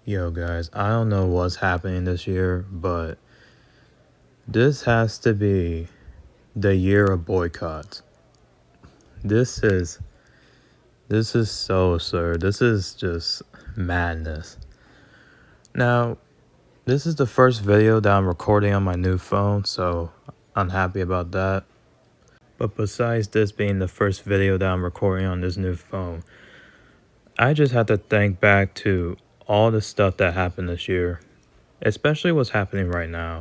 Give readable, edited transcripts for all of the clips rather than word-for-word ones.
Yo, guys, I don't know what's happening this year, but this has to be the year of boycotts. This is so absurd. This is just madness. Now, this is the first video that I'm recording on my new phone, so I'm happy about that. But besides this being the first video that I'm recording on this new phone, I just have to think back to all the stuff that happened this year, especially what's happening right now.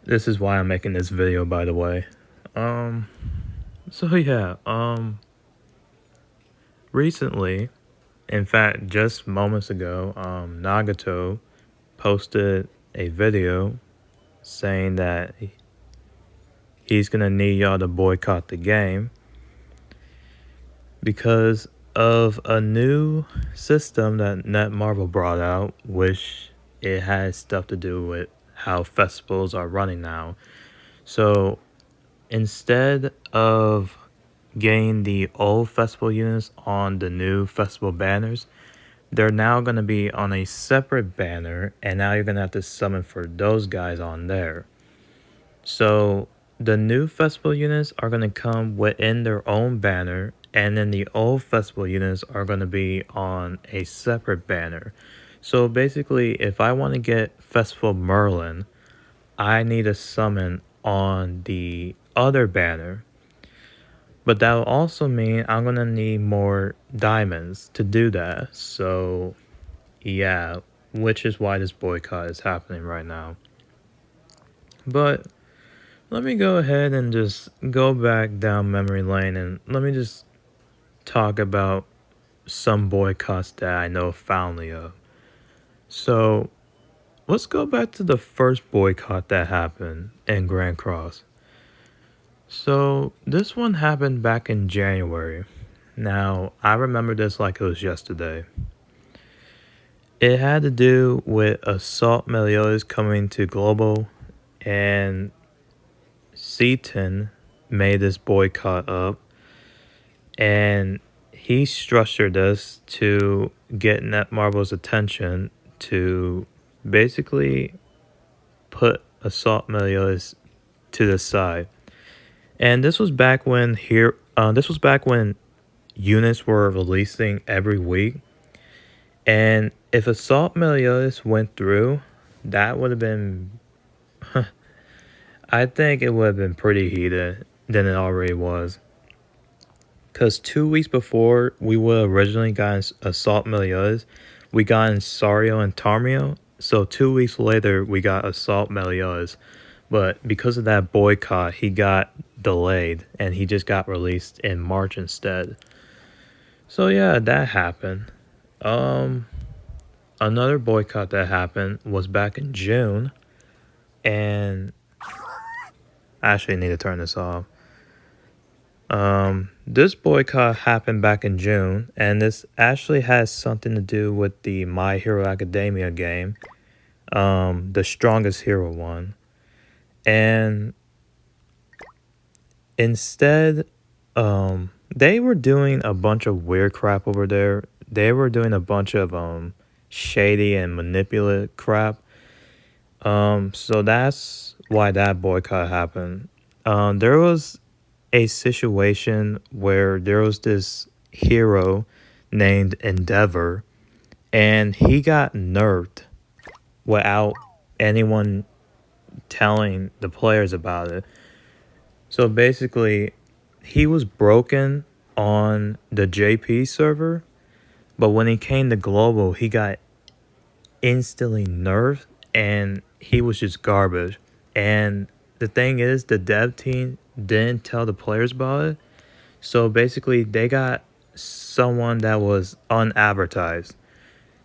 This is why I'm making this video, by the way. Um, recently, in fact, just moments ago, Nagato posted a video saying that he's gonna need y'all to boycott the game because of a new system that Netmarble brought out, which it has stuff to do with how festivals are running now. So instead of getting the old festival units on the new festival banners, they're now going to be on a separate banner, and now you're going to have to summon for those guys on there. So the new festival units are going to come within their own banner, and then the old festival units are going to be on a separate banner. So basically, if I want to get Festival Merlin, I need to summon on the other banner. But that will also mean I'm going to need more diamonds to do that. So, yeah, which is why this boycott is happening right now. But let me go ahead and just go back down memory lane and let me just talk about some boycotts that I know fondly of. So, let's go back to the first boycott that happened in Grand Cross. So, this one happened back in January. Now, I remember this like it was yesterday. It had to do with Assault Meliodas coming to Global, and Seaton made this boycott up, and he structured this to get Netmarble's attention to basically put Assault Meliodas to the side. And this was back when units were releasing every week. And if Assault Meliodas went through, that would have been I think it would have been pretty heated than it already was. Because 2 weeks before we would have originally gotten Assault Meliodas, we got Sario and Tarmio. So 2 weeks later, we got Assault Meliodas. But because of that boycott, he got delayed and he just got released in March instead. So yeah, that happened. Another boycott that happened was back in June, and I actually need to turn this off. This boycott happened back in June, and this actually has something to do with the My Hero Academia game, the Strongest Hero one. And instead, they were doing a bunch of weird crap over there. They were doing a bunch of shady and manipulative crap. So that's why that boycott happened. There was a situation where there was this hero named Endeavor, and he got nerfed without anyone telling the players about it. So basically, he was broken on the JP server, but when he came to global, he got instantly nerfed, and he was just garbage. And the thing is, the dev team didn't tell the players about it. So basically, they got someone that was unadvertised.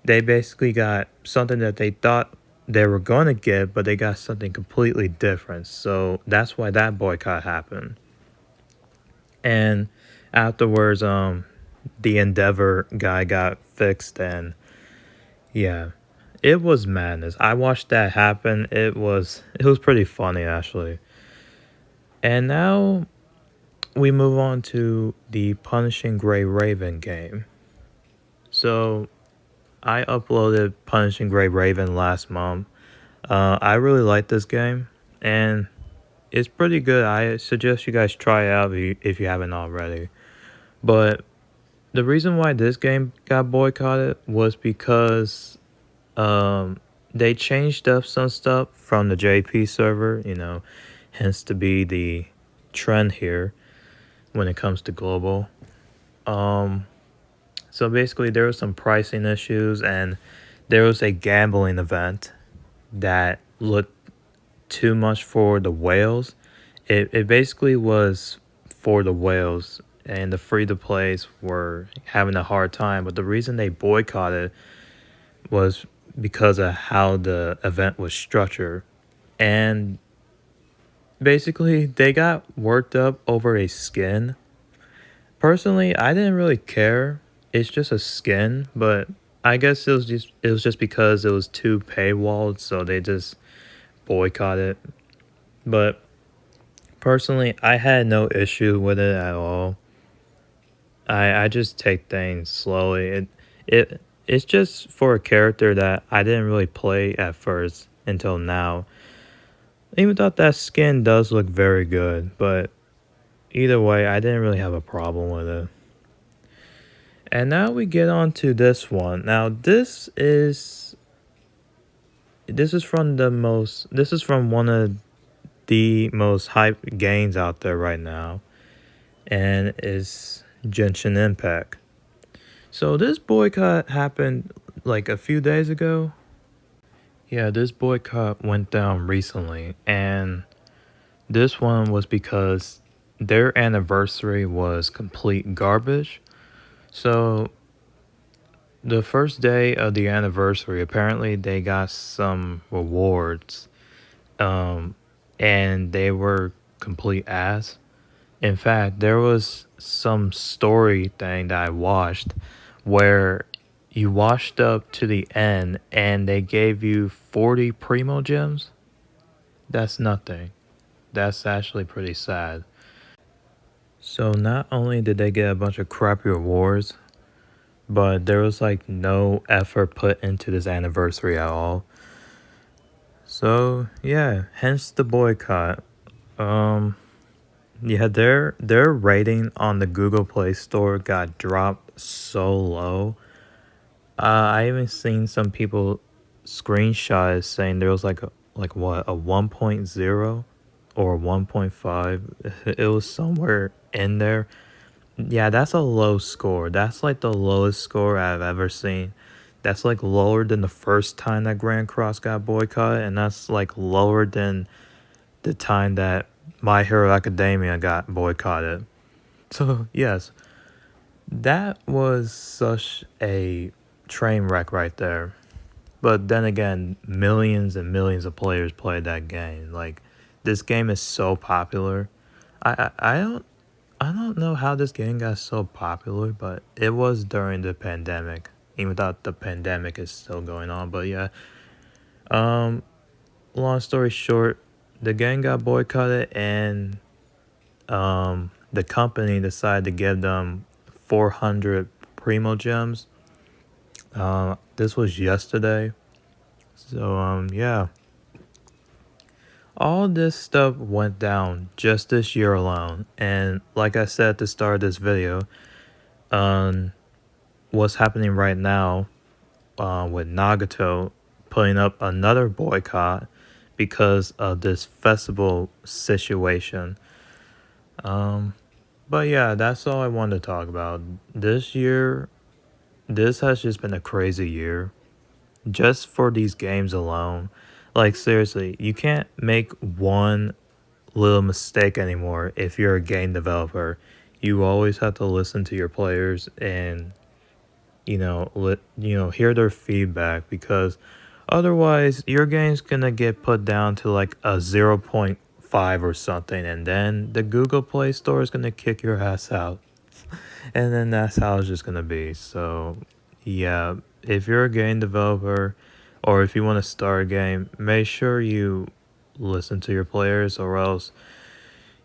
They basically got something that they thought they were going to get, but they got something completely different. So that's why that boycott happened. And afterwards, the Endeavor guy got fixed, and yeah, it was madness. I watched that happen. It was pretty funny, actually. And now we move on to the Punishing Gray Raven game. So I uploaded Punishing Gray Raven last month. I really like this game, and it's pretty good. I suggest you guys try it out if you haven't already. But the reason why this game got boycotted was because they changed up some stuff from the JP server, hence to be the trend here when it comes to global. Um, so basically, there was some pricing issues, and there was a gambling event that looked too much for the whales. It basically was for the whales, and the free to plays were having a hard time. But the reason they boycotted was because of how the event was structured. And basically, they got worked up over a skin. Personally, I didn't really care. It's just a skin, but I guess it was just because it was too paywalled, so they just boycotted. But personally, I had no issue with it at all. I just take things slowly. It's just for a character that I didn't really play at first until now. Even thought that skin does look very good, but either way, I didn't really have a problem with it. And now we get on to this one. Now this is from one of the most hyped games out there right now, and is Genshin Impact. So this boycott happened like a few days ago. Yeah, this boycott went down recently, and this one was because their anniversary was complete garbage. So the first day of the anniversary, apparently they got some rewards, um, and they were complete ass. In fact, there was some story thing that I watched where you washed up to the end and they gave you 40 primo gems. That's nothing. That's actually pretty sad. So not only did they get a bunch of crappy rewards, but there was like no effort put into this anniversary at all. So yeah, hence the boycott. Um yeah, their rating on the Google Play Store got dropped so low. I even seen some people screenshots saying there was like what, a 1.0 or 1.5. It was somewhere in there. Yeah, that's a low score. That's like the lowest score I've ever seen. That's like lower than the first time that Grand Cross got boycotted, and that's like lower than the time that My Hero Academia got boycotted. So, yes, that was such a train wreck right there. But then again, millions and millions of players played that game. Like, this game is so popular. I don't know how this game got so popular, but it was during the pandemic. Even though the pandemic is still going on, but yeah. Um, Long story short, the game got boycotted, and the company decided to give them 400 primo gems. This was yesterday. So yeah, all this stuff went down just this year alone, and like I said at the start of this video, um, what's happening right now, with Nagato putting up another boycott because of this festival situation. Um, but yeah, that's all I wanted to talk about. This year, this has just been a crazy year. Just for these games alone. Like, seriously, you can't make one little mistake anymore if you're a game developer. You always have to listen to your players and hear their feedback, because otherwise your game's gonna get put down to like a zero point 0.5 or something, and then the Google Play Store is gonna kick your ass out. And then that's how it's just gonna be. So yeah, if you're a game developer or if you want to start a game, make sure you listen to your players, or else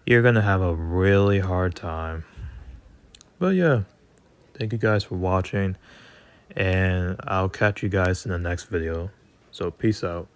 you're gonna have a really hard time. But yeah, thank you guys for watching. and I'll catch you guys in the next video. So peace out.